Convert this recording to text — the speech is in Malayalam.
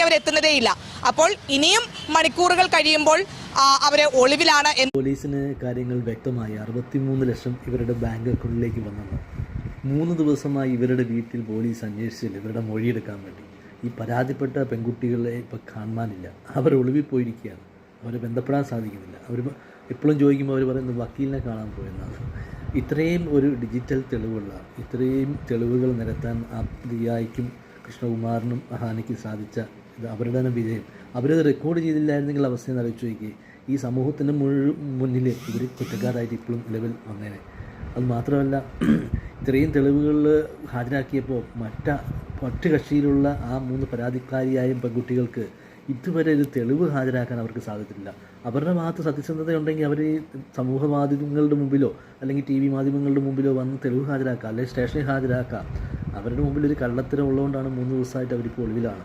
അവരെത്തുന്നതേയില്ല. അപ്പോൾ ഇനിയും മണിക്കൂറുകൾ കഴിയുമ്പോൾ അവരെ ഒളിവിലാണ്. പോലീസിന് കാര്യങ്ങൾ വ്യക്തമായി. 63 ലക്ഷം ഇവരുടെ ബാങ്ക് അക്കൗണ്ടിലേക്ക് വന്നെന്ന് 3 ദിവസമായി ഇവരുടെ വീട്ടിൽ പോലീസ് അന്വേഷിച്ചില്ല ഇവരുടെ മൊഴിയെടുക്കാൻ വേണ്ടി. ഈ പരാതിപ്പെട്ട പെൺകുട്ടികളെ ഇപ്പോൾ കാണാനില്ല. അവർ ഒളിവിൽ പോയിരിക്കുകയാണ്. അവരെ ബന്ധപ്പെടാൻ സാധിക്കുന്നില്ല. അവർ എപ്പോഴും ചോദിക്കുമ്പോൾ അവർ പറയുന്നത് വക്കീലിനെ കാണാൻ പോയെന്നാണ്. ഇത്രയും ഒരു ഡിജിറ്റൽ തെളിവുള്ള ഇത്രയും തെളിവുകൾ നിരത്താൻ ദിയായ്ക്കും കൃഷ്ണകുമാറിനും ഹാനിക്ക് സാധിച്ച ഇത് അവരുടെ തന്നെ വിജയം. അവരത് റെക്കോർഡ് ചെയ്തില്ലായിരുന്നെങ്കിൽ അവസ്ഥ ആലോചിച്ച് നോക്കി ഈ സമൂഹത്തിൻ്റെ മുന്നിൽ ഇവർ കുറ്റക്കാരായിട്ട് ഇപ്പോഴും നിലവിൽ വന്നേനെ. അത് മാത്രമല്ല ഇത്രയും തെളിവുകൾ ഹാജരാക്കിയപ്പോൾ മറ്റ് കക്ഷിയിലുള്ള ആ 3 പരാതിക്കാരിയായ പെൺകുട്ടികൾക്ക് ഇതുവരെ ഒരു തെളിവ് ഹാജരാക്കാൻ അവർക്ക് സാധിച്ചിട്ടില്ല. അവരുടെ ഭാഗത്ത് സത്യസന്ധതയുണ്ടെങ്കിൽ അവർ സമൂഹ മാധ്യമങ്ങളുടെ മുമ്പിലോ അല്ലെങ്കിൽ TV മാധ്യമങ്ങളുടെ മുമ്പിലോ വന്ന് തെളിവ് ഹാജരാക്കുക, അല്ലെങ്കിൽ സ്റ്റേഷനിൽ ഹാജരാക്കുക. അവരുടെ മുമ്പിൽ ഒരു കള്ളത്തരം ഉള്ളതുകൊണ്ടാണ് 3 ദിവസമായിട്ട് അവരിപ്പോൾ ഒളിവിലാണ്.